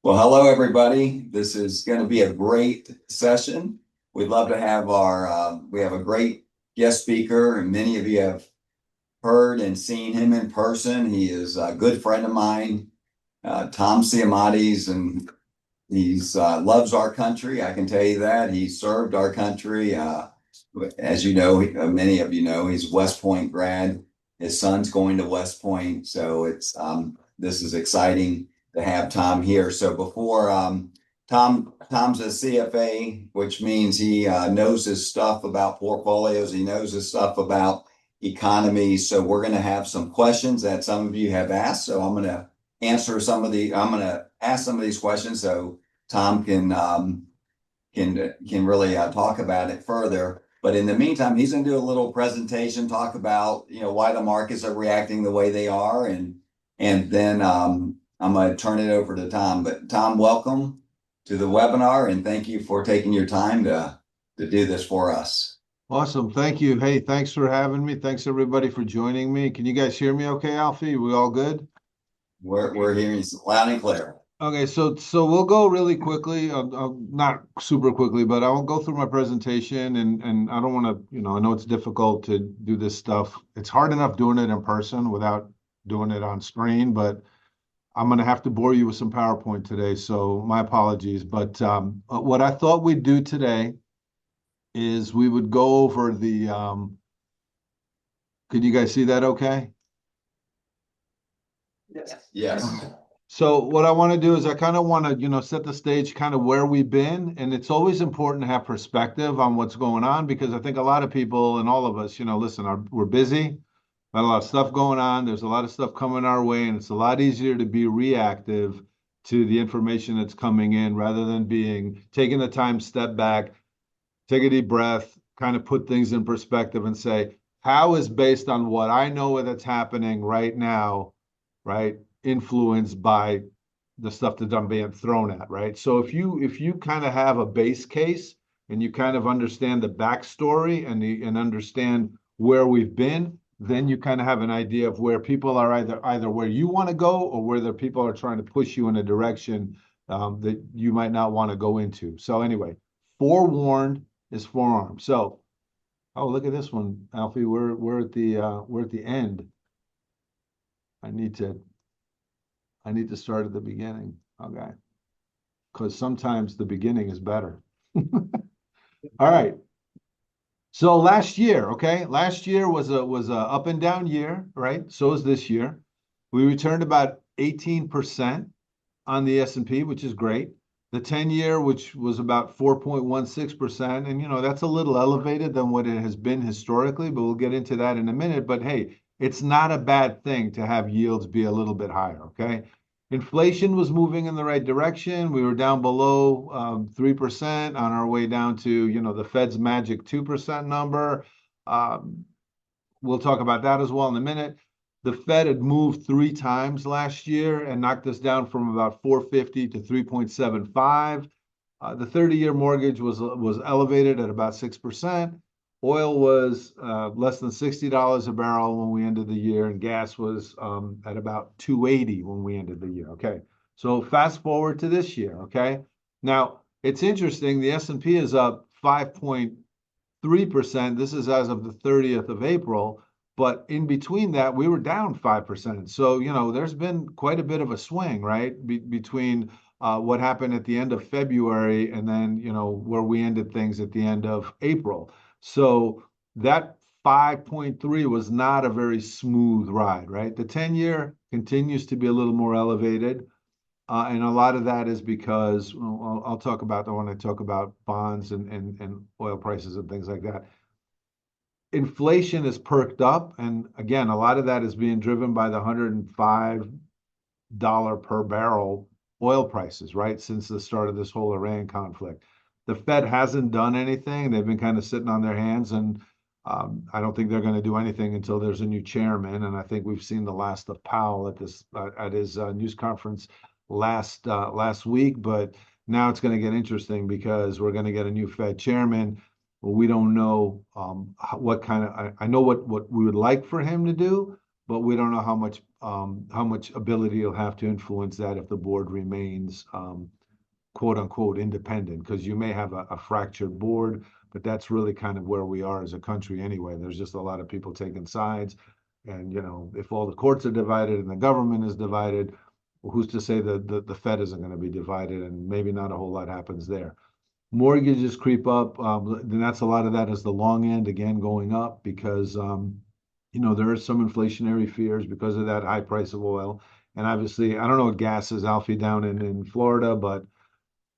Well, hello, everybody. This is going to be a great session. We'd love to have we have a great guest speaker, and many of you have heard and seen him in person. He is a good friend of mine, Tom Siomades, and he's loves our country. I can tell you that. He served our country. As you know, many of you know, he's a West Point grad. His son's going to West Point, so this is exciting to have Tom here. So before Tom's a CFA, which means he knows his stuff about portfolios. He knows his stuff about economy. So we're going to have some questions that some of you have asked. So I'm going to I'm going to ask some of these questions so Tom can really talk about it further. But in the meantime, he's going to do a little presentation, talk about why the markets are reacting the way they are, and then I'm going to turn it over to Tom. But Tom, welcome to the webinar, and thank you for taking your time to do this for us. Awesome. Thank you. Hey, thanks for having me. Thanks everybody for joining me. Can you guys hear me okay, Alfie? We all good? We're hearing you loud and clear. Okay, so we'll go really quickly, not super quickly, but I'll go through my presentation and I don't want to, I know it's difficult to do this stuff. It's hard enough doing it in person without doing it on screen, but I'm going to have to bore you with some PowerPoint today, so my apologies. But what I thought we'd do today is we would go over the, could you guys see that okay? Yes. So what I want to do is I kind of want to, set the stage kind of where we've been. And it's always important to have perspective on what's going on because I think a lot of people and all of us, listen, we're busy, got a lot of stuff going on. There's a lot of stuff coming our way, and it's a lot easier to be reactive to the information that's coming in rather than taking the time, step back, take a deep breath, kind of put things in perspective and say, how is based on what I know that's happening right now, right, influenced by the stuff that I'm being thrown at, right? So if you kind of have a base case and you kind of understand the backstory and understand where we've been, then you kind of have an idea of where people are either where you want to go or where the people are trying to push you in a direction that you might not want to go into. So anyway, forewarned is forearmed. So, oh, look at this one, Alfie. We're at the end. I need to start at the beginning. Okay. Because sometimes the beginning is better. All right. So last year, okay, last year was a up and down year, right? So is this year. We returned about 18% on the S&P, which is great. The 10-year, which was about 4.16%, and that's a little elevated than what it has been historically, but we'll get into that in a minute. But hey, it's not a bad thing to have yields be a little bit higher, okay? Inflation was moving in the right direction. We were down below 3% on our way down to, the Fed's magic 2% number. Um, we'll talk about that as well in a minute. The Fed had moved 3 times last year and knocked us down from about 450 to 3.75. The 30-year mortgage was elevated at about 6%. Oil was less than $60 a barrel when we ended the year, and gas was at about 280 when we ended the year. Okay, so fast forward to this year. Okay, now it's interesting. The S&P is up 5.3%. This is as of the 30th of April. But in between that, we were down 5%. So, there's been quite a bit of a swing, right? Between what happened at the end of February and then, where we ended things at the end of April. So that 5.3 was not a very smooth ride, right? The 10-year continues to be a little more elevated. And a lot of that is because I'll talk about that when I talk about bonds and oil prices and things like that. Inflation is perked up. And again, a lot of that is being driven by the $105 per barrel oil prices, right? Since the start of this whole Iran conflict. The Fed hasn't done anything. They've been kind of sitting on their hands, and I don't think they're going to do anything until there's a new chairman. And I think we've seen the last of Powell at his news conference last week. But now it's going to get interesting because we're going to get a new Fed chairman. Well, we don't know what kind of. I know what we would like for him to do, but we don't know how much how much ability you'll have to influence that if the board remains quote unquote independent, because you may have a fractured board, but that's really kind of where we are as a country anyway. There's just a lot of people taking sides. And, if all the courts are divided and the government is divided, well, who's to say that the Fed isn't going to be divided, and maybe not a whole lot happens there. Mortgages creep up. Then that's a lot of that is the long end again going up because, there are some inflationary fears because of that high price of oil. And obviously, I don't know what gas is, Alfie, down in Florida, but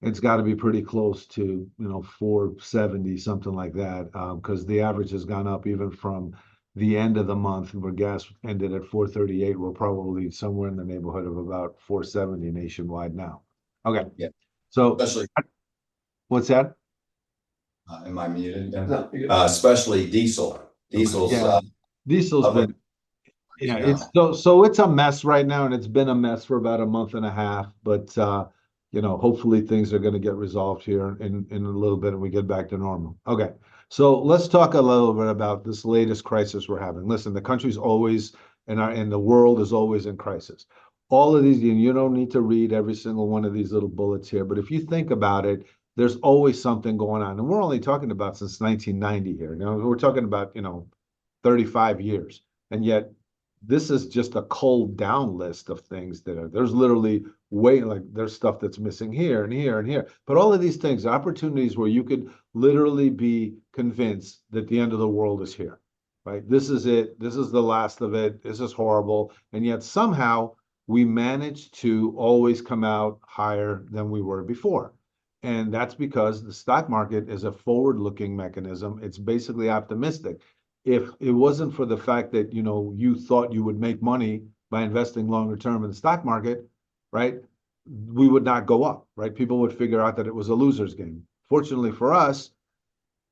it's got to be pretty close to, 470, something like that, because the average has gone up even from the end of the month where gas ended at 438. We're probably somewhere in the neighborhood of about 470 nationwide now. Okay. Yeah. So Especially, what's that? am I muted? No, Especially diesel. Diesel's, yeah, diesel's hovering, been, yeah, you it's know. so it's a mess right now, and it's been a mess for about a month and a half. But hopefully things are going to get resolved here in a little bit, and we get back to normal. Okay, so let's talk a little bit about this latest crisis we're having. Listen, the country's always and the world is always in crisis. All of these, and you don't need to read every single one of these little bullets here, but if you think about it, there's always something going on, and we're only talking about since 1990 here. We're talking about 35 years, and yet this is just a cold down list of things there's literally like there's stuff that's missing here and here and here, but all of these things, opportunities where you could literally be convinced that the end of the world is here, right? This is it. This is the last of it. This is horrible. And yet somehow we managed to always come out higher than we were before. And that's because the stock market is a forward looking mechanism. It's basically optimistic. If it wasn't for the fact that you thought you would make money by investing longer term in the stock market, right, we would not go up, right? People would figure out that it was a loser's game. Fortunately for us,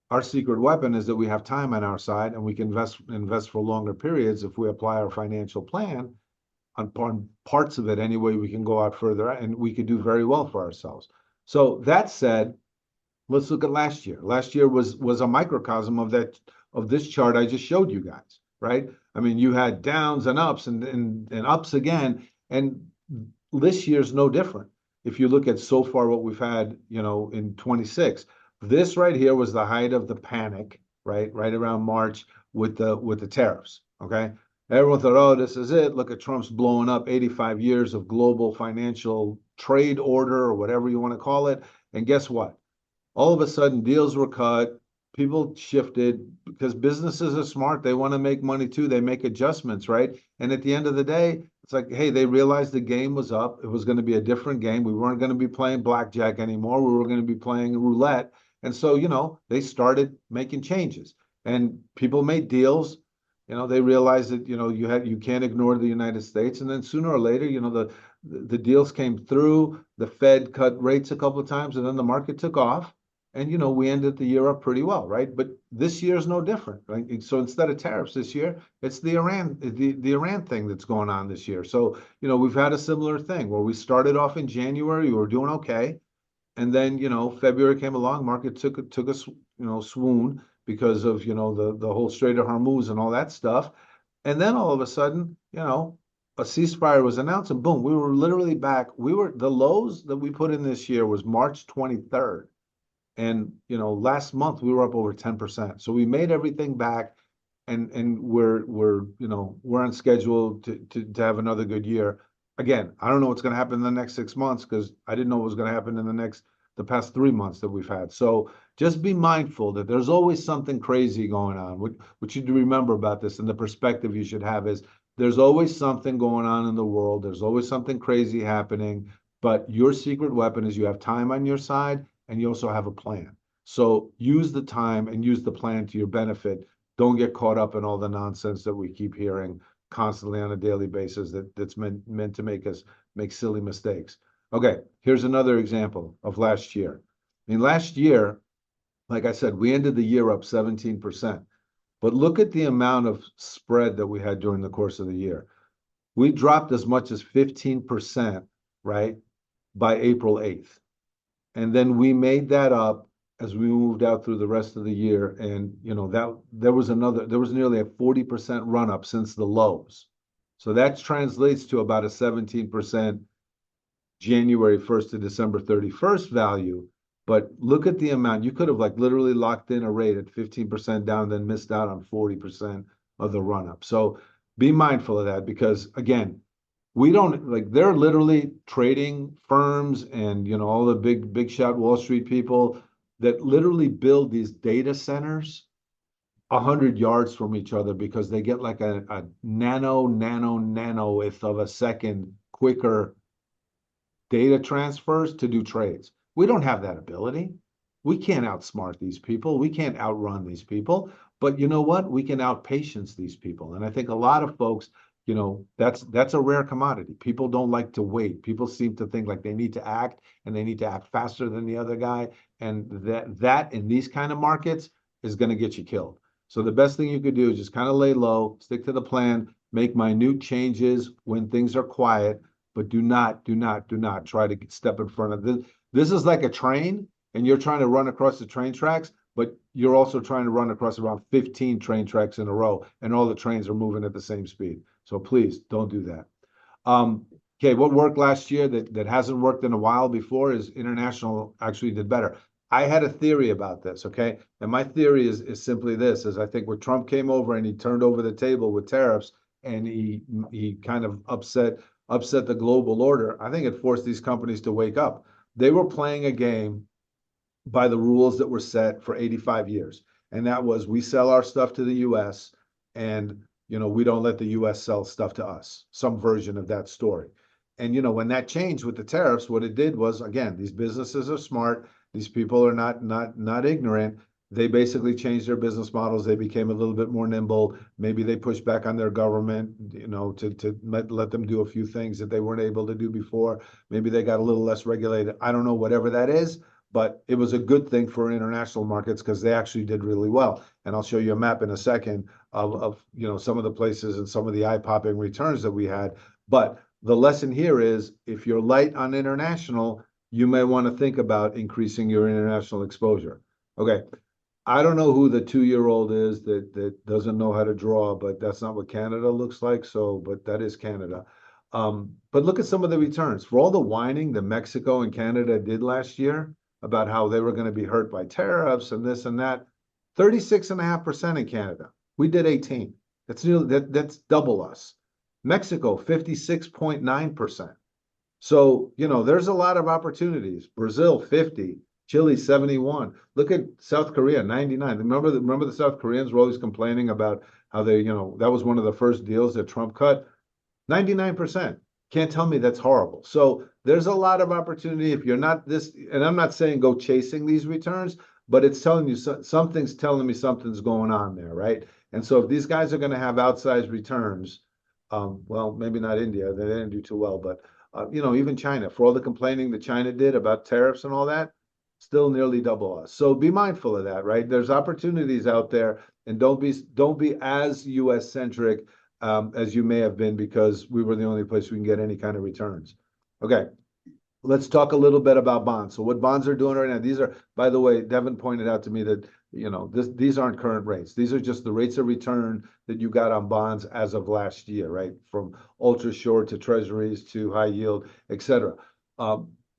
our secret weapon is that we have time on our side, and we can invest for longer periods if we apply our financial plan on parts of it anyway. We can go out further, and we could do very well for ourselves. So that said, let's look at last year. Last year was a microcosm of this chart I just showed you guys, right? I mean, you had downs and ups and ups again, and this year's no different. If you look at so far what we've had, in 26, this right here was the height of the panic, right? Right around March with the tariffs. Okay. Everyone thought, oh, this is it. Look at Trump's blowing up 85 years of global financial trade order or whatever you want to call it. And guess what? All of a sudden deals were cut, people shifted because businesses are smart. They want to make money too. They make adjustments, right? And at the end of the day, it's like, hey, they realized the game was up. It was going to be a different game. We weren't going to be playing blackjack anymore. We were going to be playing roulette. And so, they started making changes, and people made deals. They realized that, you can't ignore the United States. And then sooner or later, the deals came through. The Fed cut rates a couple of times, and then the market took off. And we ended the year up pretty well, right? But this year is no different, right? So instead of tariffs this year, it's the Iran thing that's going on this year. So we've had a similar thing where we started off in January, we were doing okay, and then February came along, market took a swoon because of the whole Strait of Hormuz and all that stuff, and then all of a sudden a ceasefire was announced, and boom, we were literally back. The lows that we put in this year was March 23rd. And last month we were up over 10%. So we made everything back, and we're on schedule to have another good year. Again, I don't know what's going to happen in the next 6 months because I didn't know what was going to happen in the past 3 months that we've had. So just be mindful that there's always something crazy going on. What you do remember about this, and the perspective you should have, is there's always something going on in the world. There's always something crazy happening. But your secret weapon is you have time on your side, and you also have a plan. So use the time and use the plan to your benefit. Don't get caught up in all the nonsense that we keep hearing constantly on a daily basis that's meant to make us make silly mistakes. Okay, here's another example of last year. I mean, last year, like I said, we ended the year up 17%. But look at the amount of spread that we had during the course of the year. We dropped as much as 15%, right, by April 8th. And then we made that up as we moved out through the rest of the year. And, that there was nearly a 40% run up since the lows. So that translates to about a 17% January 1st to December 31st value. But look at the amount. You could have like literally locked in a rate at 15% down, then missed out on 40% of the run up. So be mindful of that because again, we don't like they're literally trading firms and all the big shot Wall Street people that literally build these data centers 100 yards from each other because they get like a nanoth of a second quicker data transfers to do trades. We don't have that ability. We can't outsmart these people. We can't outrun these people. But you know what? We can outpatience these people. And I think a lot of folks, that's a rare commodity. People don't like to wait. People seem to think like they need to act and they need to act faster than the other guy. And that in these kind of markets is going to get you killed. So the best thing you could do is just kind of lay low, stick to the plan, make minute changes when things are quiet, but do not try to step in front of this. This is like a train, and you're trying to run across the train tracks, but you're also trying to run across around 15 train tracks in a row, and all the trains are moving at the same speed. So please don't do that. Okay, what worked last year that hasn't worked in a while before is international actually did better. I had a theory about this, okay? And my theory is simply this, is I think when Trump came over and he turned over the table with tariffs and he kind of upset the global order, I think it forced these companies to wake up. They were playing a game by the rules that were set for 85 years. And that was we sell our stuff to the US and we don't let the US sell stuff to us, some version of that story. And when that changed with the tariffs, what it did was again, these businesses are smart, these people are not ignorant. They basically changed their business models. They became a little bit more nimble. Maybe they pushed back on their government, to let them do a few things that they weren't able to do before. Maybe they got a little less regulated. I don't know, whatever that is, but it was a good thing for international markets because they actually did really well. And I'll show you a map in a second of some of the places and some of the eye-popping returns that we had. But the lesson here is if you're light on international, you may want to think about increasing your international exposure. Okay. I don't know who the 2-year-old is that doesn't know how to draw, but that's not what Canada looks like. So, but that is Canada. But look at some of the returns. For all the whining that Mexico and Canada did last year about how they were going to be hurt by tariffs and this and that, 36.5% in Canada. We did 18. That's double us. Mexico, 56.9%. So, there's a lot of opportunities. Brazil, 50. Chile, 71. Look at South Korea, 99. Remember the South Koreans were always complaining about how that was one of the first deals that Trump cut. 99%. Can't tell me that's horrible. So there's a lot of opportunity if you're not this, and I'm not saying go chasing these returns, but it's telling you something's telling me something's going on there, right? And so if these guys are going to have outsized returns, well, maybe not India, they didn't do too well, but even China, for all the complaining that China did about tariffs and all that, still nearly double us. So be mindful of that, right? There's opportunities out there, and don't be as US centric as you may have been because we were the only place we can get any kind of returns. Okay, let's talk a little bit about bonds. So what bonds are doing right now? These are, by the way, Devin pointed out to me that these aren't current rates. These are just the rates of return that you got on bonds as of last year, right? From ultra short to treasuries to high yield, et cetera.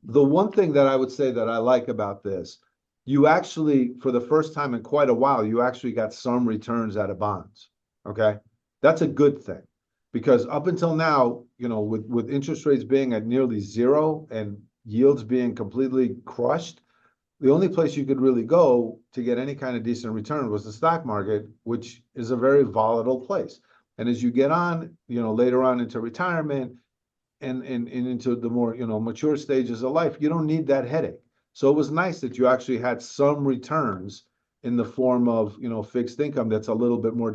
The one thing that I would say that I like about this, you actually, for the first time in quite a while, you actually got some returns out of bonds. Okay. That's a good thing because up until now, with interest rates being at nearly zero and yields being completely crushed, the only place you could really go to get any kind of decent return was the stock market, which is a very volatile place. And as you get on, later on into retirement, and into the more mature stages of life, you don't need that headache. So it was nice that you actually had some returns in the form of fixed income that's a little bit more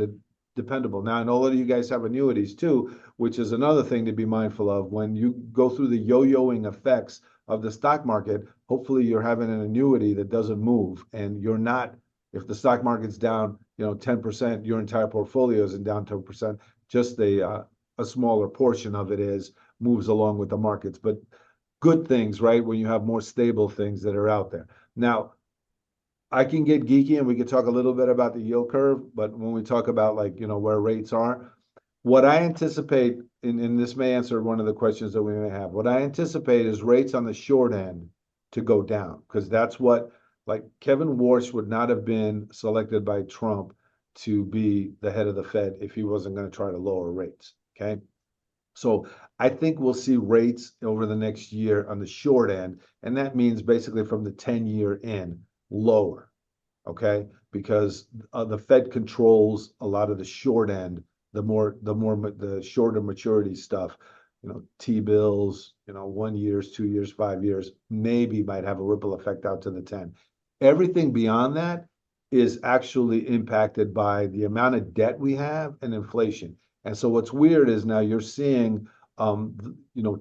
dependable. Now I know a lot of you guys have annuities too, which is another thing to be mindful of when you go through the yo-yoing effects of the stock market. Hopefully you're having an annuity that doesn't move and you're not, if the stock market's down 10%, your entire portfolio isn't down 10%, just a smaller portion of it moves along with the markets, but good things, right? When you have more stable things that are out there. Now, I can get geeky and we could talk a little bit about the yield curve, but when we talk about where rates are, What I anticipate, and this may answer one of the questions that we may have, what I anticipate is rates on the short end to go down, because that's what, like Kevin Warsh would not have been selected by Trump to be the head of the Fed if he wasn't going to try to lower rates. Okay. So I think we'll see rates over the next year on the short end, and that means basically from the 10-year in lower, okay? Because the Fed controls a lot of the short end, the shorter maturity stuff, T-bills, 1 years, 2 years, 5 years, maybe might have a ripple effect out to the 10. Everything beyond that is actually impacted by the amount of debt we have and inflation. And so what's weird is now you're seeing,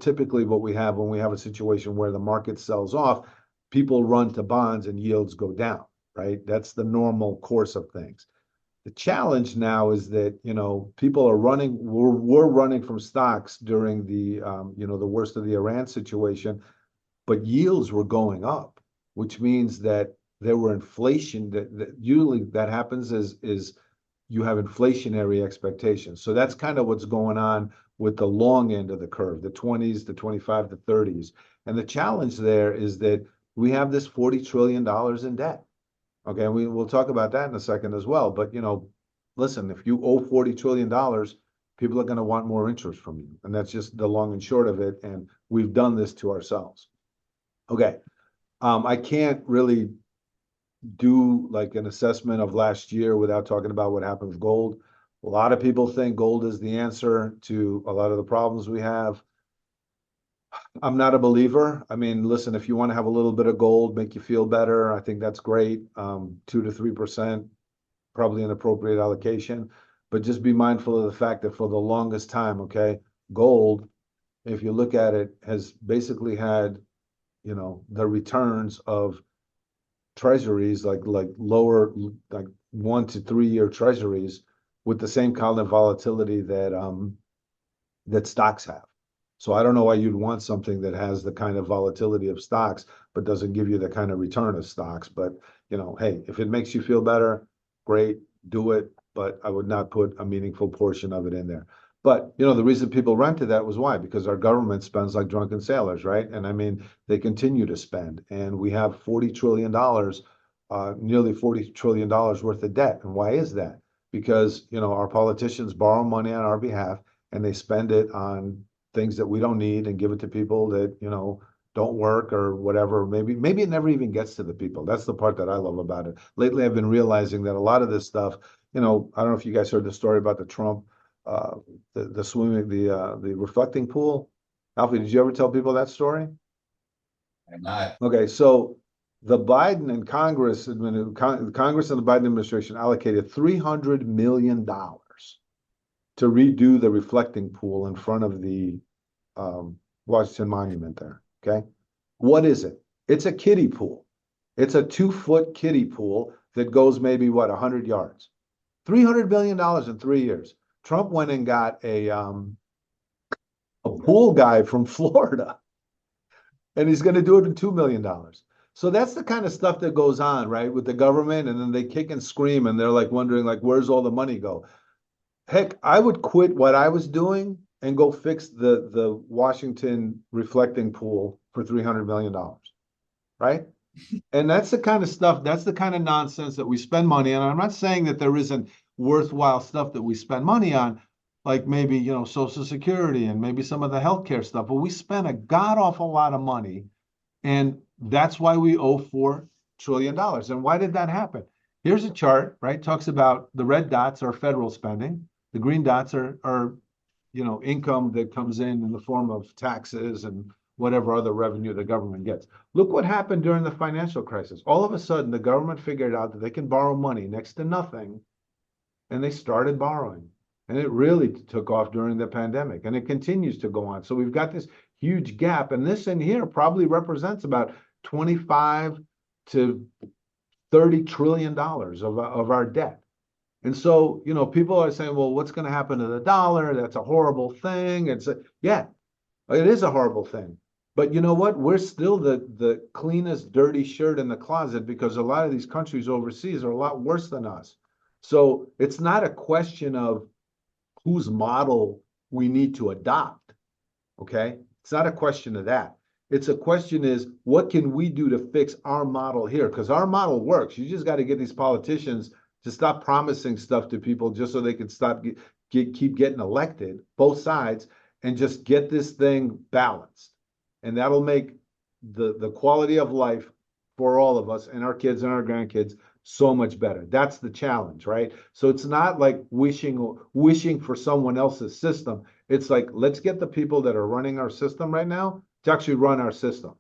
typically what we have when we have a situation where the market sells off, people run to bonds and yields go down, right? That's the normal course of things. The challenge now is that, people are we're running from stocks during the worst of the Iran situation, but yields were going up, which means that there were inflation that usually that happens is you have inflationary expectations. So that's kind of what's going on with the long end of the curve, the 20s, the 25 to 30s. And the challenge there is that we have this $40 trillion in debt. Okay, we'll talk about that in a second as well. But listen, if you owe $40 trillion, people are going to want more interest from you. And that's just the long and short of it. And we've done this to ourselves. Okay. I can't really do like an assessment of last year without talking about what happened with gold. A lot of people think gold is the answer to a lot of the problems we have. I'm not a believer. I mean, listen, if you want to have a little bit of gold, make you feel better, I think that's great. 2 to 3%, probably an appropriate allocation. But just be mindful of the fact that for the longest time, okay, gold, if you look at it, has basically had, the returns of treasuries like lower, like 1 to 3 year treasuries with the same kind of volatility that stocks have. So I don't know why you'd want something that has the kind of volatility of stocks, but doesn't give you the kind of return of stocks. But, hey, if it makes you feel better, great, do it. But I would not put a meaningful portion of it in there. But, the reason people rented that was why? Because our government spends like drunken sailors, right? And I mean, they continue to spend. And we have $40 trillion, nearly $40 trillion worth of debt. And why is that? Because, our politicians borrow money on our behalf and they spend it on things that we don't need and give it to people that, don't work or whatever. Maybe it never even gets to the people. That's the part that I love about it. Lately, I've been realizing that a lot of this stuff, I don't know if you guys heard the story about the Trump, the swimming, the reflecting pool. Alfie, did you ever tell people that story? I'm not. Okay, so the Biden and Congress, Congress and the Biden administration allocated $300 million to redo the reflecting pool in front of the Washington Monument there. Okay. What is it? It's a kiddie pool. It's a 2 foot kiddie pool that goes maybe 100 yards. $300 million in 3 years. Trump went and got a pool guy from Florida, and he's going to do it in $2 million. So that's the kind of stuff that goes on, right, with the government, and then they kick and scream, and they're like wondering, like, where's all the money go? Heck, I would quit what I was doing and go fix the Washington reflecting pool for $300 million, right? And that's the kind of stuff, that's the kind of nonsense that we spend money on. I'm not saying that there isn't worthwhile stuff that we spend money on, like maybe, Social Security and maybe some of the healthcare stuff, but we spend a god awful lot of money. And that's why we owe $4 trillion. And why did that happen? Here's a chart, right? Talks about the red dots are federal spending. The green dots are income that comes in the form of taxes and whatever other revenue the government gets. Look what happened during the financial crisis. All of a sudden, the government figured out that they can borrow money next to nothing, and they started borrowing. And it really took off during the pandemic, and it continues to go on. So we've got this huge gap, and this in here probably represents about 25 to $30 trillion of our debt. And so, people are saying, well, what's going to happen to the dollar? That's a horrible thing. Yeah, it is a horrible thing. But you know what? We're still the cleanest dirty shirt in the closet because a lot of these countries overseas are a lot worse than us. So it's not a question of whose model we need to adopt. Okay. It's not a question of that. It's a question is what can we do to fix our model here? Because our model works. You just got to get these politicians to stop promising stuff to people just so they can stop keep getting elected, both sides, and just get this thing balanced. And that'll make the quality of life for all of us and our kids and our grandkids so much better. That's the challenge, right? So it's not like wishing for someone else's system. It's like, let's get the people that are running our system right now to actually run our system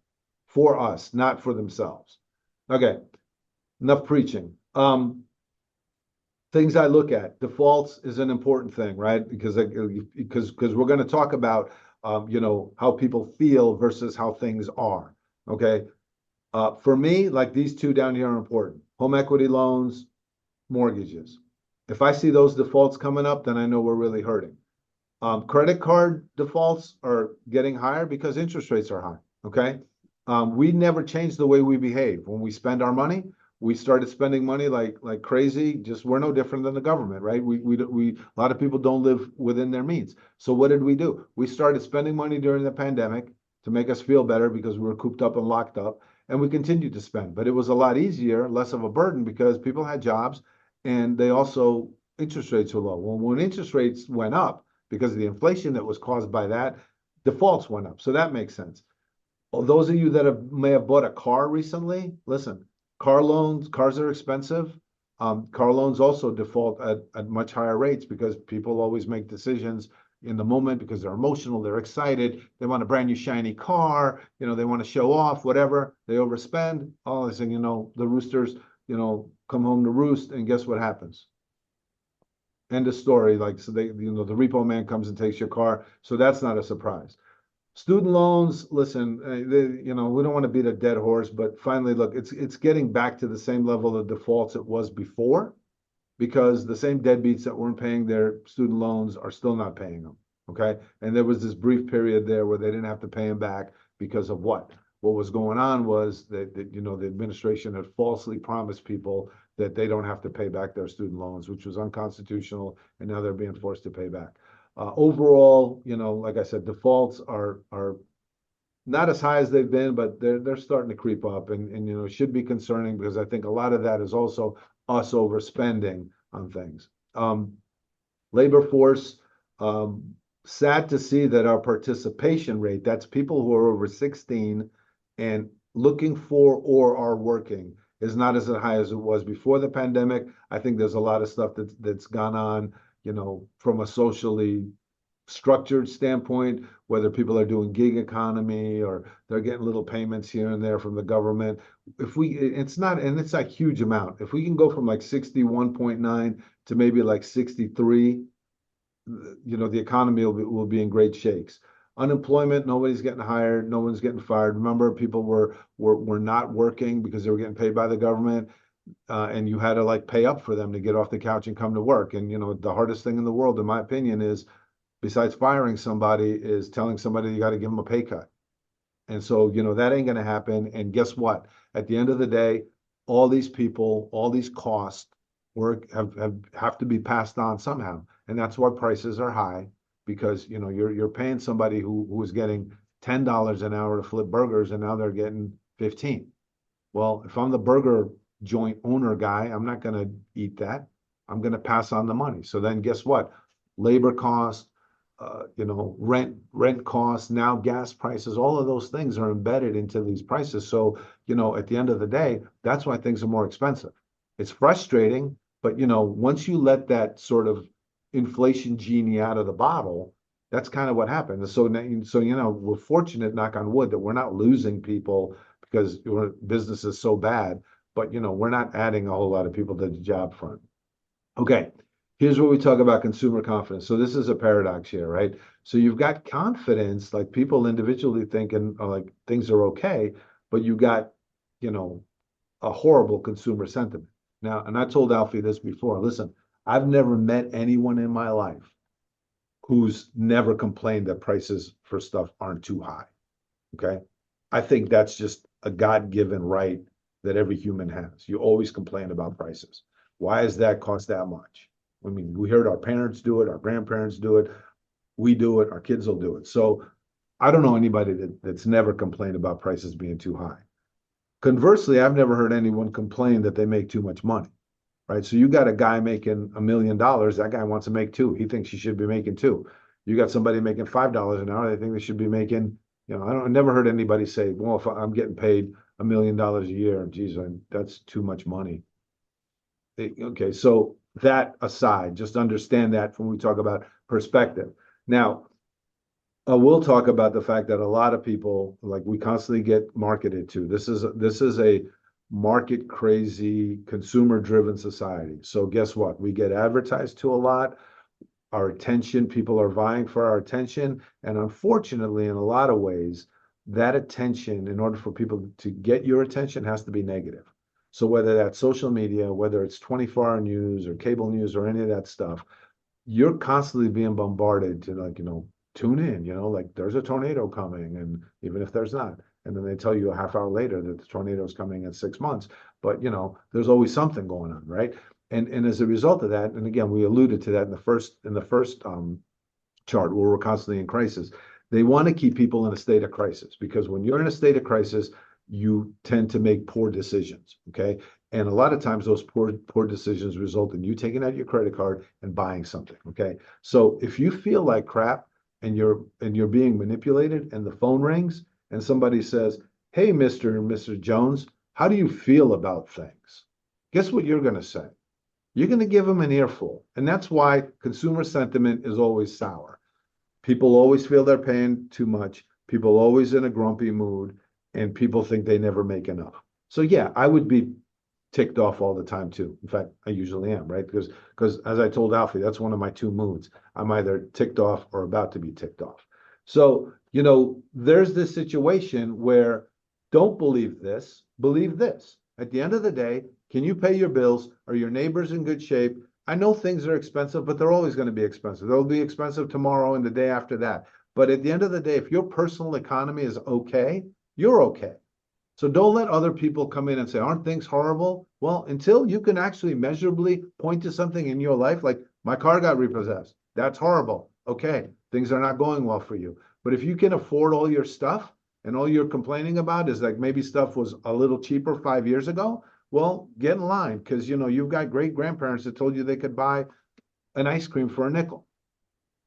for us, not for themselves. Okay, enough preaching. Things I look at, defaults is an important thing, right? Because we're going to talk about how people feel versus how things are. Okay. For me, like these two down here are important. Home equity loans, mortgages. If I see those defaults coming up, then I know we're really hurting. Credit card defaults are getting higher because interest rates are high. Okay. We never change the way we behave. When we spend our money, we started spending money like crazy. Just we're no different than the government, right? A lot of people don't live within their means. So what did we do? We started spending money during the pandemic to make us feel better because we were cooped up and locked up, and we continued to spend. But it was a lot easier, less of a burden because people had jobs, and they also interest rates were low. Well, when interest rates went up because of the inflation that was caused by that, defaults went up. So that makes sense. Well, those of you that may have bought a car recently, listen, cars are expensive. Car loans also default at much higher rates because people always make decisions in the moment because they're emotional, they're excited, they want a brand new shiny car, they want to show off, whatever. They overspend. All this thing, the roosters, come home to roost, and guess what happens? End of story. Like, so the repo man comes and takes your car. So that's not a surprise. Student loans, listen, we don't want to beat a dead horse, but finally, look, it's getting back to the same level of defaults it was before, because the same deadbeats that weren't paying their student loans are still not paying them. Okay, and there was this brief period there where they didn't have to pay them back because of what? What was going on was that the administration had falsely promised people that they don't have to pay back their student loans, which was unconstitutional, and now they're being forced to pay back. Overall, like I said, defaults are not as high as they've been, but they're starting to creep up, and it should be concerning because I think a lot of that is also us overspending on things. Labor force, sad to see that our participation rate, that's people who are over 16 and looking for or are working, is not as high as it was before the pandemic. I think there's a lot of stuff that's gone on, from a socially structured standpoint, whether people are doing gig economy or they're getting little payments here and there from the government. It's not a huge amount. If we can go from like 61.9 to maybe like 63, the economy will be in great shakes. Unemployment, nobody's getting hired, no one's getting fired. Remember, people were not working because they were getting paid by the government. And you had to like pay up for them to get off the couch and come to work. And the hardest thing in the world, in my opinion, is besides firing somebody, is telling somebody you got to give them a pay cut. And so that ain't going to happen. And guess what? At the end of the day, all these people, all these costs have to be passed on somehow. And that's why prices are high, because you're paying somebody who was getting $10 an hour to flip burgers, and now they're getting 15. Well, if I'm the burger joint owner guy, I'm not going to eat that. I'm going to pass on the money. So then guess what? Labor costs, rent costs, now gas prices, all of those things are embedded into these prices. So, at the end of the day, that's why things are more expensive. It's frustrating, but once you let that sort of inflation genie out of the bottle, that's kind of what happened. So we're fortunate, knock on wood, that we're not losing people because business is so bad, but we're not adding a whole lot of people to the job front. Okay, here's where we talk about consumer confidence. So this is a paradox here, right? So you've got confidence, like people individually thinking like things are okay, but you got, a horrible consumer sentiment. Now, and I told Alfie this before, listen, I've never met anyone in my life who's never complained that prices for stuff aren't too high. Okay. I think that's just a God-given right that every human has. You always complain about prices. Why does that cost that much? I mean, we heard our parents do it, our grandparents do it, we do it, our kids will do it. So I don't know anybody that's never complained about prices being too high. Conversely, I've never heard anyone complain that they make too much money, right? So you got a guy making $1 million. That guy wants to make two. He thinks he should be making two. You got somebody making $5 an hour. They think they should be making, I never heard anybody say, well, if I'm getting paid $1 million a year, geez, that's too much money. Okay, so that aside, just understand that when we talk about perspective. Now, we'll talk about the fact that a lot of people, like we constantly get marketed to. This is a market crazy, consumer driven society. So guess what? We get advertised to a lot. Our attention, people are vying for our attention. And unfortunately, in a lot of ways, that attention, in order for people to get your attention, has to be negative. So whether that's social media, whether it's 24-hour news or cable news or any of that stuff, you're constantly being bombarded to tune in, like there's a tornado coming, and even if there's not, and then they tell you a half hour later that the tornado is coming in 6 months, but there's always something going on, right? And as a result of that, and again, we alluded to that in the first chart where we're constantly in crisis. They want to keep people in a state of crisis because when you're in a state of crisis, you tend to make poor decisions. Okay. And a lot of times those poor decisions result in you taking out your credit card and buying something. Okay. So if you feel like crap and you're being manipulated and the phone rings and somebody says, "Hey, Mr. and Mrs. Jones, how do you feel about things?" Guess what you're going to say? You're going to give them an earful. And that's why consumer sentiment is always sour. People always feel they're paying too much. People always in a grumpy mood, and people think they never make enough. So yeah, I would be ticked off all the time too. In fact, I usually am, right? Because as I told Alfie, that's one of my two moods. I'm either ticked off or about to be ticked off. So, there's this situation where don't believe this, believe this. At the end of the day, can you pay your bills? Are your neighbors in good shape? I know things are expensive, but they're always going to be expensive. They'll be expensive tomorrow and the day after that. But at the end of the day, if your personal economy is okay, you're okay. So don't let other people come in and say, aren't things horrible? Well, until you can actually measurably point to something in your life, like my car got repossessed. That's horrible. Okay, things are not going well for you. But if you can afford all your stuff and all you're complaining about is like maybe stuff was a little cheaper 5 years ago, well, get in line because you've got great grandparents that told you they could buy an ice cream for a nickel.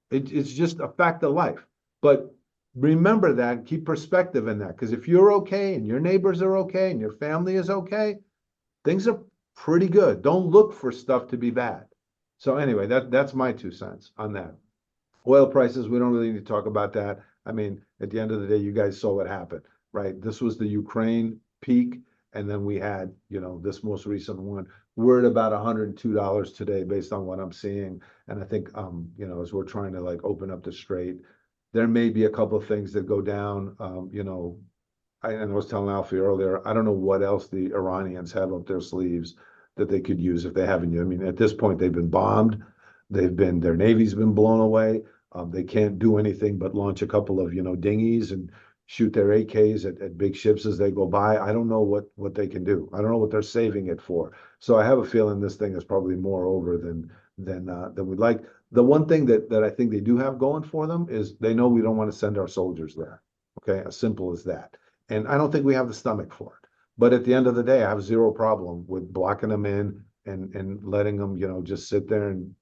It's just a fact of life. But remember that, keep perspective in that. Because if you're okay and your neighbors are okay and your family is okay, things are pretty good. Don't look for stuff to be bad. So anyway, that's my 2 cents on that. Oil prices, we don't really need to talk about that. I mean, at the end of the day, you guys saw what happened, right? This was the Ukraine peak. And then we had, this most recent one. We're at about $102 today based on what I'm seeing. And I think, as we're trying to like open up the strait, there may be a couple of things that go down. And I was telling Alfie earlier, I don't know what else the Iranians have up their sleeves that they could use if they haven't. I mean, at this point, they've been bombed. Their Navy's been blown away. They can't do anything but launch a couple of, dinghies and shoot their AKs at big ships as they go by. I don't know what they can do. I don't know what they're saving it for. So I have a feeling this thing is probably more over than we'd like. The one thing that I think they do have going for them is they know we don't want to send our soldiers there. Okay, as simple as that. And I don't think we have the stomach for it. But at the end of the day, I have zero problem with blocking them in and letting them, just sit there and,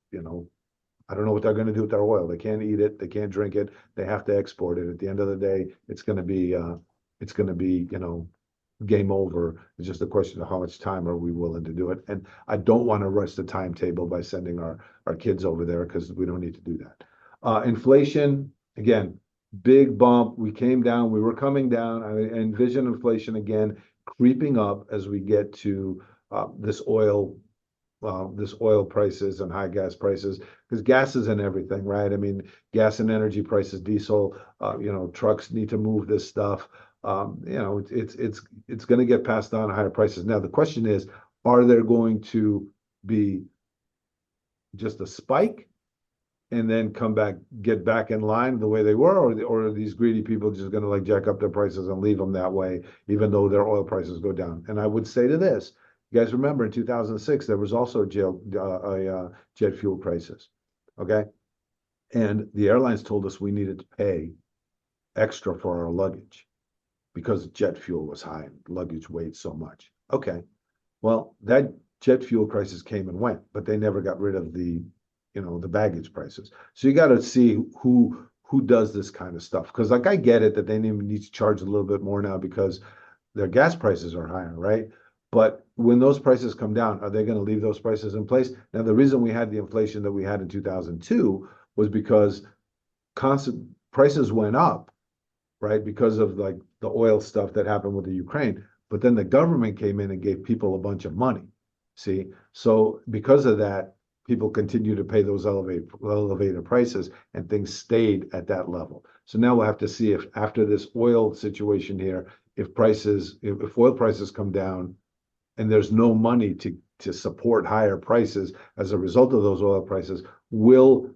I don't know what they're going to do with their oil. They can't eat it. They can't drink it. They have to export it. At the end of the day, it's going to be, game over. It's just a question of how much time are we willing to do it. And I don't want to rush the timetable by sending our kids over there because we don't need to do that. Inflation, again, big bump. We came down. We were coming down. I envision inflation again creeping up as we get to this oil prices and high gas prices, because gas is in everything, right? I mean, gas and energy prices, diesel, trucks need to move this stuff. It's going to get passed on higher prices. Now, the question is, are there going to be just a spike and then get back in line the way they were, or are these greedy people just going to like jack up their prices and leave them that way, even though their oil prices go down? And I would say to this, You guys remember in 2006, there was also a jet fuel crisis. Okay. And the airlines told us we needed to pay extra for our luggage because jet fuel was high and luggage weighed so much. Okay. Well, that jet fuel crisis came and went, but they never got rid of the baggage prices. So you got to see who does this kind of stuff. Because like I get it that they need to charge a little bit more now because their gas prices are higher, right? But when those prices come down, are they going to leave those prices in place? Now, the reason we had the inflation that we had in 2002 was because constant prices went up, right? Because of like the oil stuff that happened with the Ukraine. But then the government came in and gave people a bunch of money. See, so because of that, people continue to pay those elevated prices, and things stayed at that level. So now we'll have to see if after this oil situation here, if oil prices come down, and there's no money to support higher prices as a result of those oil prices, will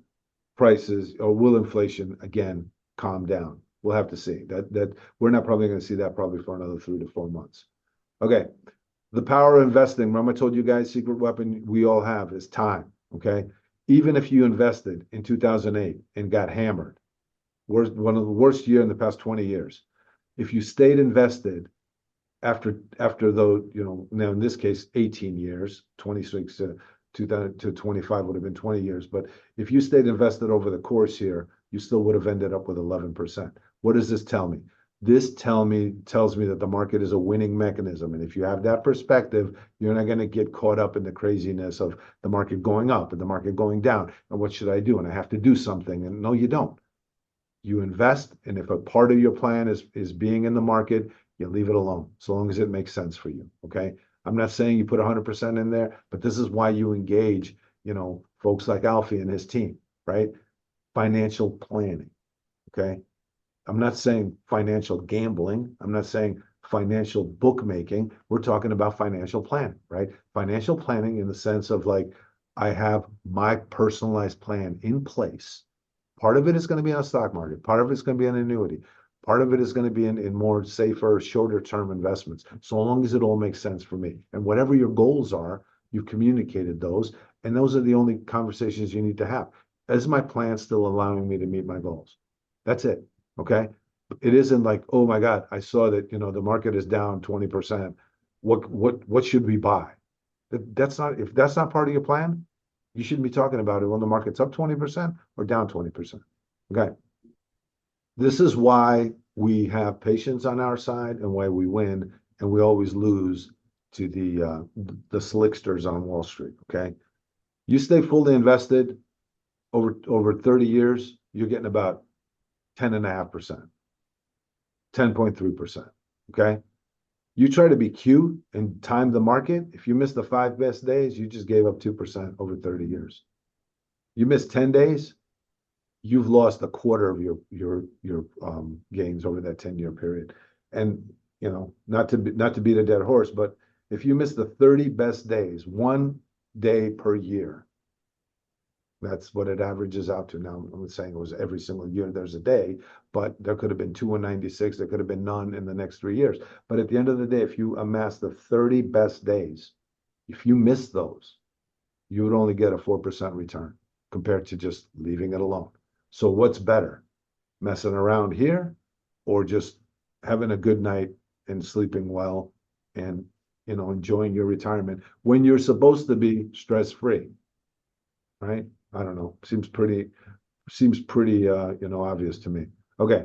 prices or will inflation again calm down? We'll have to see. That we're not probably going to see that probably for another 3 to 4 months. Okay. The power of investing. Remember, I told you guys, secret weapon we all have is time. Okay. Even if you invested in 2008 and got hammered, one of the worst year in the past 20 years. If you stayed invested after though, now in this case, 18 years, 26 to 2025 would have been 20 years. But if you stayed invested over the course here, you still would have ended up with 11%. What does this tell me? This tells me that the market is a winning mechanism. And if you have that perspective, you're not going to get caught up in the craziness of the market going up and the market going down. And what should I do? And I have to do something. And no, you don't. You invest. And if a part of your plan is being in the market, you leave it alone, so long as it makes sense for you. Okay. I'm not saying you put 100% in there, but this is why you engage, folks like Alfie and his team, right? Financial planning. Okay. I'm not saying financial gambling. I'm not saying financial bookmaking. We're talking about financial planning, right? Financial planning in the sense of like, I have my personalized plan in place. Part of it is going to be on a stock market. Part of it is going to be an annuity. Part of it is going to be in more safer, shorter term investments, so long as it all makes sense for me. And whatever your goals are, you've communicated those. And those are the only conversations you need to have. Is my plan still allowing me to meet my goals? That's it. Okay. It isn't like, oh my God, I saw that, the market is down 20%. What should we buy? If that's not part of your plan, you shouldn't be talking about it when the market's up 20% or down 20%. Okay. This is why we have patience on our side and why we win, and we always lose to the slicksters on Wall Street. Okay. You stay fully invested over 30 years, you're getting about 10.5%, 10.3%. Okay. You try to be cute and time the market. If you miss the 5 best days, you just gave up 2% over 30 years. You miss 10 days, you've lost a quarter of your gains over that 10-year period. And not to beat a dead horse, but if you miss the 30 best days, 1 day per year, that's what it averages out to. Now, I'm not saying it was every single year there's a day, but there could have been 2 in 96. There could have been none in the next 3 years. But at the end of the day, if you amass the 30 best days, if you miss those, you would only get a 4% return compared to just leaving it alone. So what's better, messing around here or just having a good night and sleeping well and, enjoying your retirement when you're supposed to be stress-free, right? I don't know. Seems pretty, obvious to me. Okay.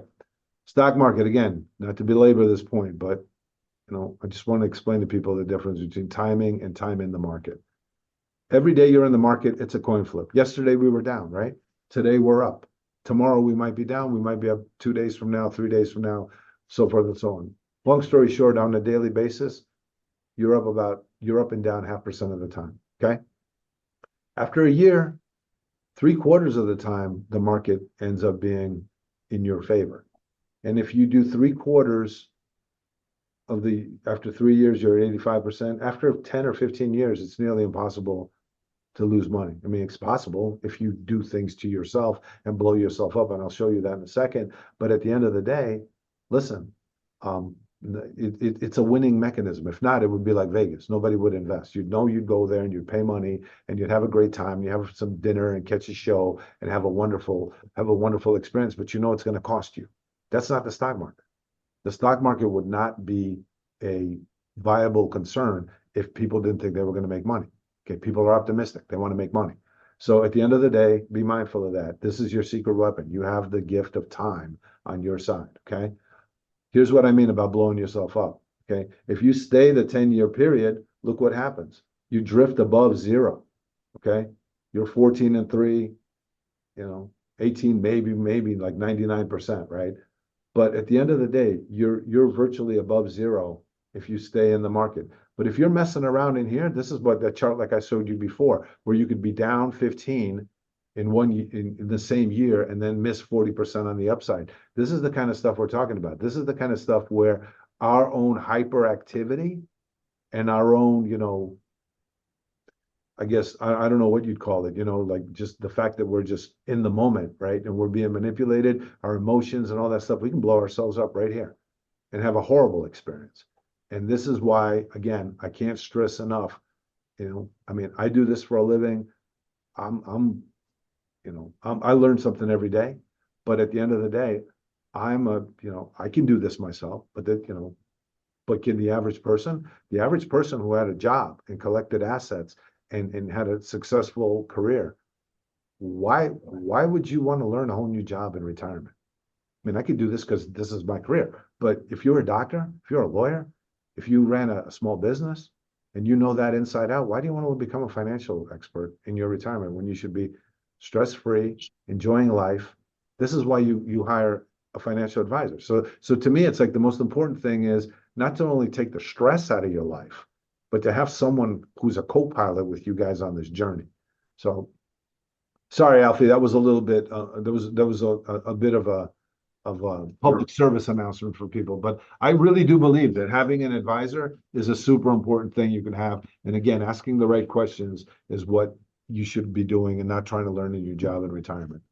Stock market, again, not to belabor this point, but, I just want to explain to people the difference between timing and time in the market. Every day you're in the market, it's a coin flip. Yesterday we were down, right? Today we're up. Tomorrow we might be down. We might be up 2 days from now, 3 days from now, so forth and so on. Long story short, on a daily basis, you're up and down 0.5% of the time. Okay. After a year, 3/4 of the time, the market ends up being in your favor. And if you do 3/4 after 3 years, you're at 85%. After 10 or 15 years, it's nearly impossible to lose money. I mean, it's possible if you do things to yourself and blow yourself up, and I'll show you that in a second. But at the end of the day, listen, It's a winning mechanism. If not, it would be like Vegas. Nobody would invest. You'd know you'd go there and you'd pay money and you'd have a great time. You have some dinner and catch a show and have a wonderful experience, but you know it's going to cost you. That's not the stock market. The stock market would not be a viable concern if people didn't think they were going to make money. Okay, people are optimistic. They want to make money. So at the end of the day, be mindful of that. This is your secret weapon. You have the gift of time on your side. Okay. Here's what I mean about blowing yourself up. Okay. If you stay the 10-year period, look what happens. You drift above zero. Okay. You're 14-3, 18, maybe like 99%, right? But at the end of the day, you're virtually above zero if you stay in the market. But if you're messing around in here, this is what that chart like I showed you before, where you could be down 15 in the same year and then miss 40% on the upside. This is the kind of stuff we're talking about. This is the kind of stuff where our own hyperactivity and our own, I guess I don't know what you'd call it, like just the fact that we're just in the moment, right? And we're being manipulated, our emotions and all that stuff. We can blow ourselves up right here and have a horrible experience. And this is why, again, I can't stress enough. I mean, I do this for a living. I'm I learn something every day. But at the end of the day, I can do this myself, but but can the average person who had a job and collected assets and had a successful career, why would you want to learn a whole new job in retirement? I mean, I could do this because this is my career. But if you're a doctor, if you're a lawyer, if you ran a small business and you know that inside out, why do you want to become a financial expert in your retirement when you should be stress-free, enjoying life? This is why you hire a financial advisor. So to me, it's like the most important thing is not to only take the stress out of your life, but to have someone who's a co-pilot with you guys on this journey. So sorry, Alfie, that was a little bit, there was a bit of a public service announcement for people. But I really do believe that having an advisor is a super important thing you can have. And again, asking the right questions is what you should be doing and not trying to learn a new job in retirement.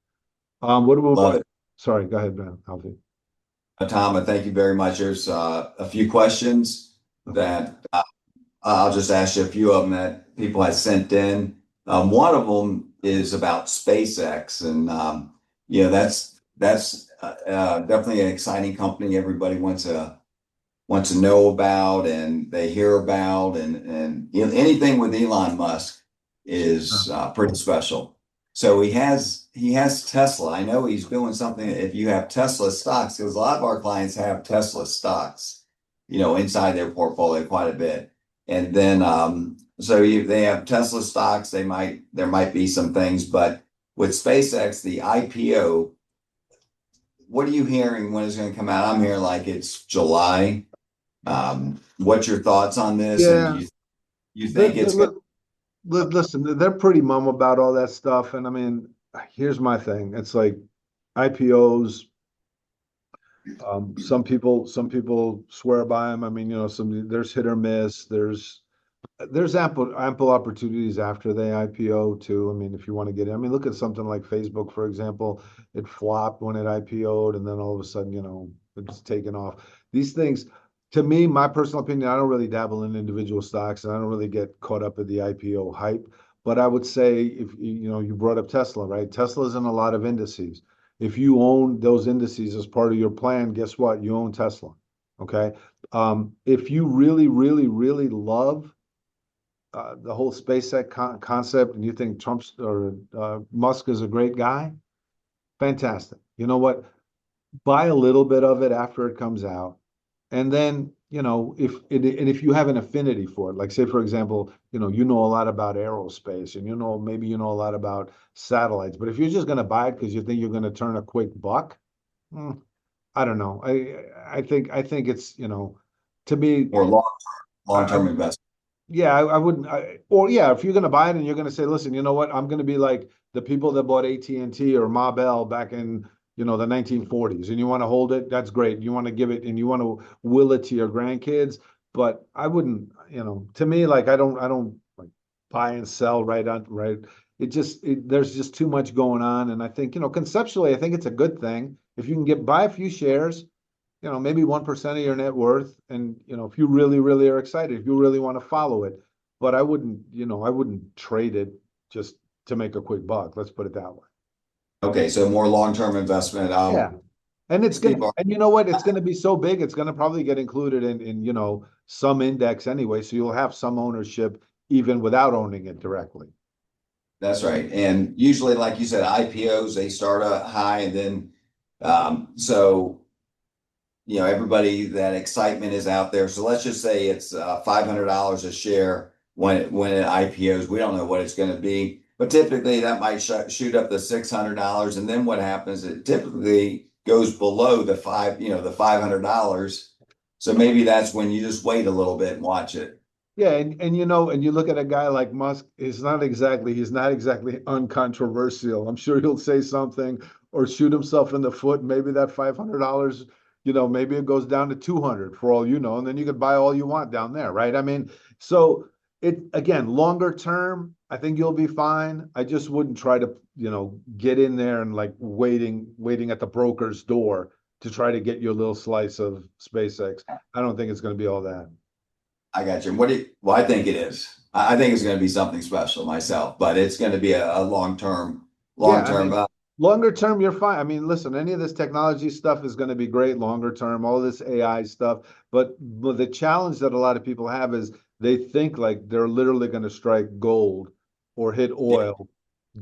What Love about, it. sorry, go ahead, Ben, Alfie. Tom, thank you very much. There's a few questions Okay. that I'll just ask you a few of them that people have sent in. One of them is about SpaceX, and that's definitely an exciting company. Everybody wants to know about, and they hear about, and anything with Elon Musk is pretty special. So he has Tesla. I know he's doing something. If you have Tesla stocks, because a lot of our clients have Tesla stocks, inside their portfolio quite a bit. And then they have Tesla stocks. There might be some things, but with SpaceX, the IPO, what are you hearing when it's going to come out? I'm hearing like it's July. What's your thoughts on this? And do Yeah, you the, think the, it's going li- listen, they're pretty mum about all that stuff. And I mean, here's my thing. It's like IPOs. Some people swear by them. I mean, there's hit or miss. There's ample opportunities after they IPO too. I mean, if you want to get in, I mean, look at something like Facebook, for example. It flopped when it IPO'd, and then all of a sudden, it's taken off. These things, to me, my personal opinion, I don't really dabble in individual stocks, and I don't really get caught up in the IPO hype. But I would say if you brought up Tesla, right? Tesla's in a lot of indices. If you own those indices as part of your plan, guess what? You own Tesla. Okay. If you really, really, really love the whole SpaceX concept, and you think Trump's or Musk is a great guy, fantastic. You know what? Buy a little bit of it after it comes out, and then if you have an affinity for it, like say for example, you know a lot about aerospace, and maybe you know a lot about satellites, but if you're just going to buy it because you think you're going to turn a quick buck, hmm, I don't know. I think it's to me. or long-term I, investment? Yeah, I wouldn't. Or yeah, if you're going to buy it and you're going to say, listen, you know what? I'm going to be like the people that bought AT&T or Ma Bell back in, the 1940s, and you want to hold it, that's great. You want to give it and you want to will it to your grandkids, but I wouldn't, to me, like I don't like buy and sell right on right. There's just too much going on, and I think, conceptually, I think it's a good thing if you can buy a few shares, maybe 1% of your net worth. And, if you really, really are excited, if you really want to follow it, but I wouldn't trade it just to make a quick buck. Let's put it that way. Okay, so more long-term investment. Yeah. And Steve, and you know what? It's gonna be so big, it's gonna probably get included in some index anyway. So you'll have some ownership even without owning it directly. that's right. And usually, like you said, IPOs, they start high and then, so, everybody, that excitement is out there. So let's just say it's $500 a share when it IPOs. We don't know what it's going to be, but typically that might shoot up to $600. And then what happens? It typically goes below the $500. So maybe that's when you just wait a little bit and watch it. Yeah, and you look at a guy like Musk, he's not exactly uncontroversial. I'm sure he'll say something or shoot himself in the foot. Maybe that $500, maybe it goes down to 200 for all you know, and then you could buy all you want down there, right? I mean, so it again, longer term, I think you'll be fine. I just wouldn't try to, get in there and like waiting at the broker's door to try to get your little slice of SpaceX. I don't think it's going to be all that. I got you. Well, I think it is. I think it's going to be something special myself, but it's going to be a long-term, Yeah, I long-term. mean, longer term, you're fine. I mean, listen, any of this technology stuff is going to be great longer term, all this AI stuff. But the challenge that a lot of people have is they think like they're literally going to strike gold or hit Yeah, oil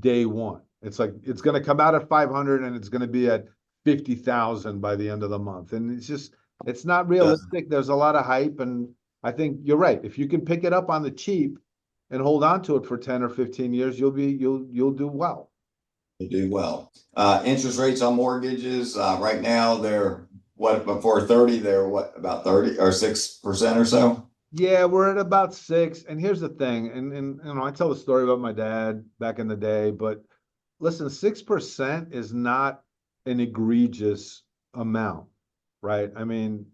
day one. It's like it's going to come out at 500 and it's going to be at 50,000 by the end of the month. And it's not realistic. There's a lot of hype. And I think you're right. If you can pick it up on the cheap and hold on to it for 10 or 15 years, you'll do well. to do well. Interest rates on mortgages, right now they're what, before 30, they're what, about 30 or 6% or so? Yeah, we're at about six. And here's the thing, and I tell the story about my dad back in the day, but listen, 6% is not an egregious amount, right? I mean,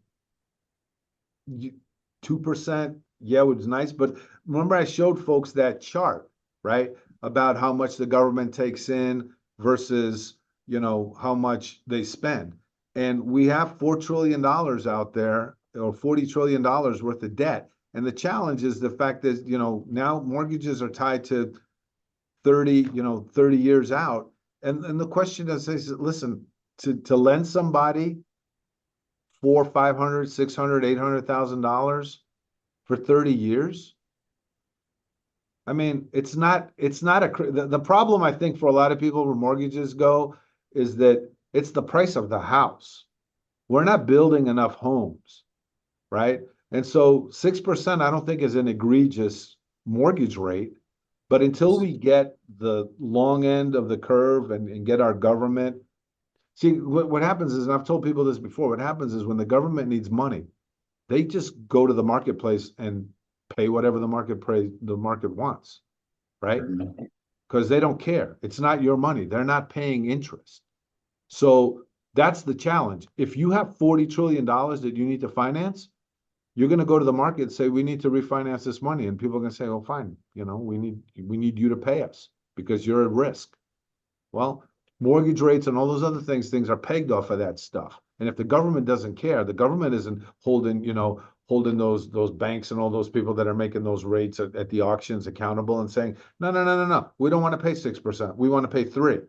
2%, yeah, it was nice, but remember I showed folks that chart, right? About how much the government takes in versus, how much they spend. And we have $4 trillion out there or $40 trillion worth of debt. And the challenge is the fact that, now mortgages are tied to 30 years out. And the question is, listen, to lend somebody four, 500, 600, $800,000 for 30 years. I mean, the problem I think for a lot of people where mortgages go is that it's the price of the house. We're not building enough homes, right? And so 6% I don't think is an egregious mortgage rate, but until we get the long end of the curve and get our government. See, what happens is, and I've told people this before, what happens is when the government needs money, they just go to the marketplace and pay whatever the market wants, right? Because they don't care. It's not your money. They're not paying interest. So that's the challenge. If you have $40 trillion that you need to finance, you're going to go to the market and say, we need to refinance this money. And people are going to say, oh, fine, we need you to pay us because you're at risk. Well, mortgage rates and all those other things are pegged off of that stuff. And if the government doesn't care, the government isn't holding those banks and all those people that are making those rates at the auctions accountable and saying, no, no, no, no, no, we don't want to pay 6%. We want to pay 3%.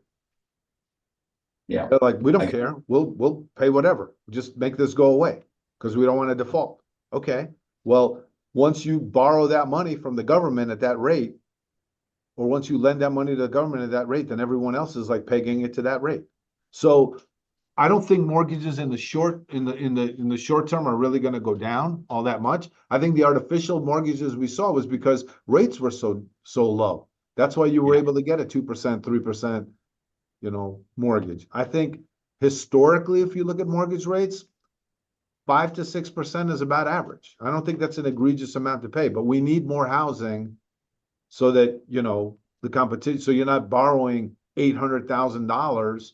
Yeah. They're like, we don't care. We'll pay whatever. Just make this go away because we don't want to default. Okay. Well, once you borrow that money from the government at that rate, or once you lend that money to the government at that rate, then everyone else is like pegging it to that rate. So I don't think mortgages in the short term are really going to go down all that much. I think the artificial mortgages we saw was because rates were so low. That's why you were able to get a 2%, 3%, mortgage. I think historically, if you look at mortgage rates, 5 to 6% is about average. I don't think that's an egregious amount to pay, but we need more housing so that, the competition, so you're not borrowing $800,000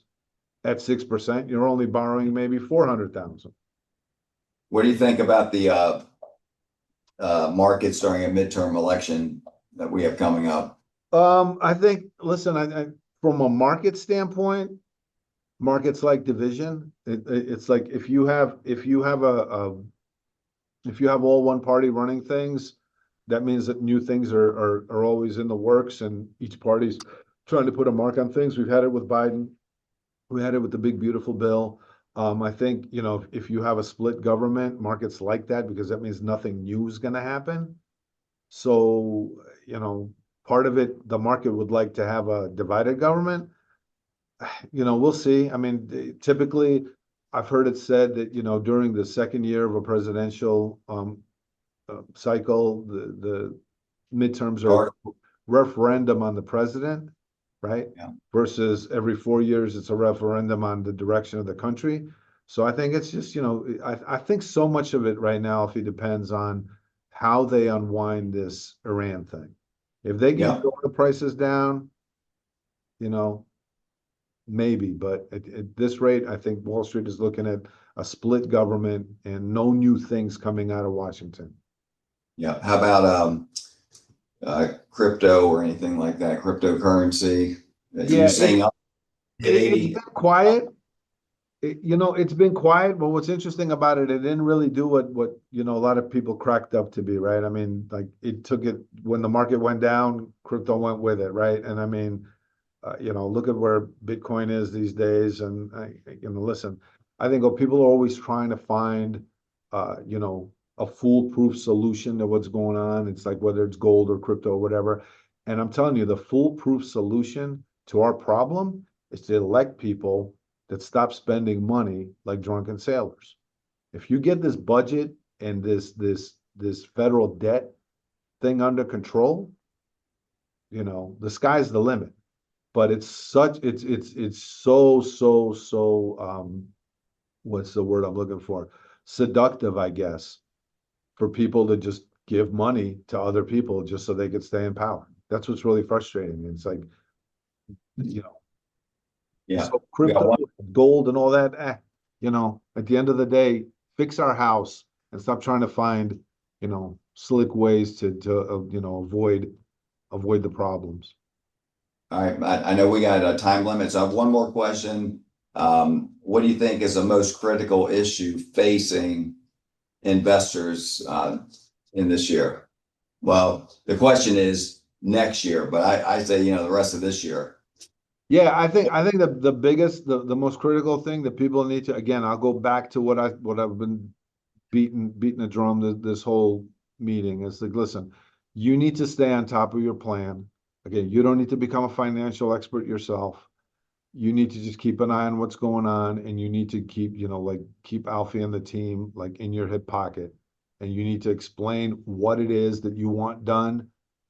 at 6%, you're only borrowing maybe 400,000. What do you think about the markets during a midterm election that we have coming up? I think, listen, I from a market standpoint, markets like division. It's like if you have all one party running things, that means that new things are always in the works, and each party's trying to put a mark on things. We've had it with Biden. We had it with the big beautiful bill. I think, if you have a split government, markets like that because that means nothing new is going to happen. So, part of it, the market would like to have a divided government. We'll see. I mean, typically, I've heard it said that, during the second year of a presidential cycle, the midterms are Or, referendum on the president, right? yeah, Versus every 4 years, it's a referendum on the direction of the country. So I think it's just, I think so much of it right now, if it depends on how they unwind this Iran thing. If they can yeah. get oil prices down, you know, maybe, but at this rate, I think Wall Street is looking at a split government and no new things coming out of Washington. Yeah. How about crypto or anything like that? Cryptocurrency. You Yeah, saying up at it's 80? been quiet. It's been quiet, but what's interesting about it, it didn't really do what a lot of people cracked up to be, right? I mean, like it took it when the market went down, crypto went with it, right? And I mean, look at where Bitcoin is these days. And listen, I think people are always trying to find, a foolproof solution to what's going on. It's like whether it's gold or crypto or whatever. And I'm telling you, the foolproof solution to our problem is to elect people that stop spending money like drunken sailors. If you get this budget and this federal debt thing under control, the sky's the limit. But it's so what's the word I'm looking for? Seductive, I guess, for people to just give money to other people just so they could stay in power. That's what's really frustrating. It's like, you know, Yeah. so We got crypto, one. gold, and all that, at the end of the day, fix our house and stop trying to find, slick ways to avoid the problems. All right. I know we got a time limit, so I have one more question. What do you think is the most critical issue facing investors in this year? Well, the question is next year, but I say, the rest of this year. Yeah, I think the biggest, the most critical thing that people need to, again, I'll go back to what I've been beating the drum this whole meeting. It's like, listen, you need to stay on top of your plan. Again, you don't need to become a financial expert yourself. You need to just keep an eye on what's going on, and you need to keep, like keep Alfie and the team like in your hip pocket. And you need to explain what it is that you want done,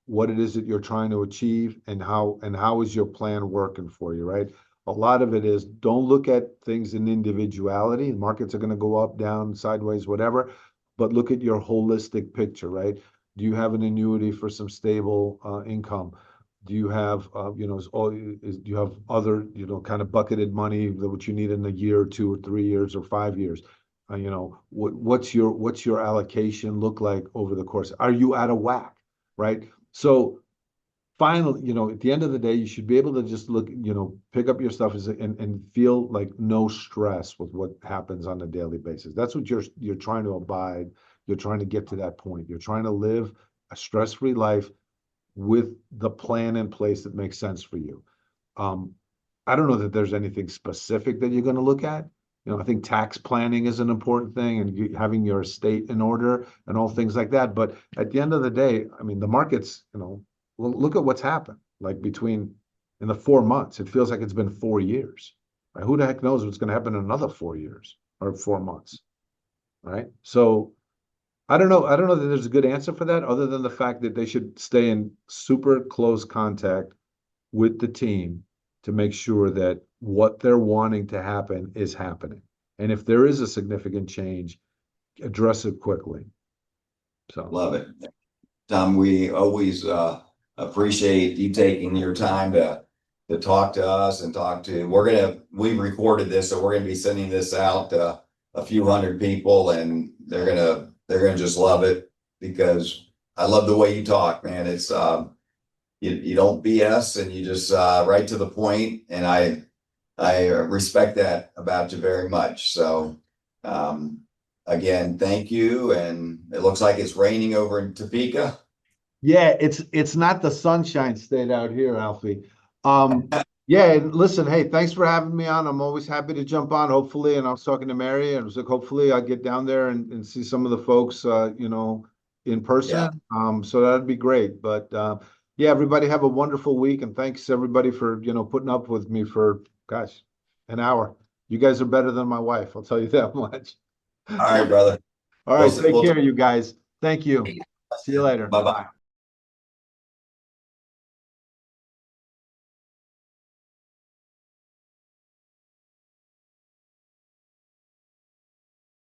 what it is that you're trying to achieve, and how is your plan working for you, right? A lot of it is don't look at things in individuality. Markets are going to go up, down, sideways, whatever, but look at your holistic picture, right? Do you have an annuity for some stable income? Do you have, do you have other, kind of bucketed money that what you need in a year or 2 or 3 years or 5 years? What's your allocation look like over the course? Are you out of whack, right? So finally, at the end of the day, you should be able to just look, pick up your stuff and feel like no stress with what happens on a daily basis. That's what you're trying to abide. You're trying to get to that point. You're trying to live a stress-free life with the plan in place that makes sense for you. Um, I don't know that there's anything specific that you're going to look at. I think tax planning is an important thing and having your estate in order and all things like that. But at the end of the day, I mean, the markets, look at what's happened. Like in the 4 months, it feels like it's been 4 years. Right? Who the heck knows what's going to happen in another 4 years or 4 months, right? So I don't know. I don't know that there's a good answer for that, other than the fact that they should stay in super close contact with the team to make sure that what they're wanting to happen is happening. And if there is a significant change, address it quickly. So, Love it. Tom, we always appreciate you taking your time to talk to us and we recorded this, so we're gonna be sending this out to a few hundred people, and they're gonna just love it because I love the way you talk, man. It's you don't BS, and you just right to the point, and I respect that about you very much. So, again, thank you. And it looks like it's raining over in Topeka. Yeah, it's not the sunshine state out here, Alfie. Yeah, and listen, hey, thanks for having me on. I'm always happy to jump on, hopefully. And I was talking to Mary, and I was like, hopefully I'll get down there and see some of the folks in Yeah. person. So that'd be great. But yeah, everybody have a wonderful week, and thanks everybody for, putting up with me for, gosh, an hour. You guys are better than my wife, I'll tell you that much. All right, brother. All We'll right, see. take care, you guys. Thank you. See you later. Bye bye. Bye.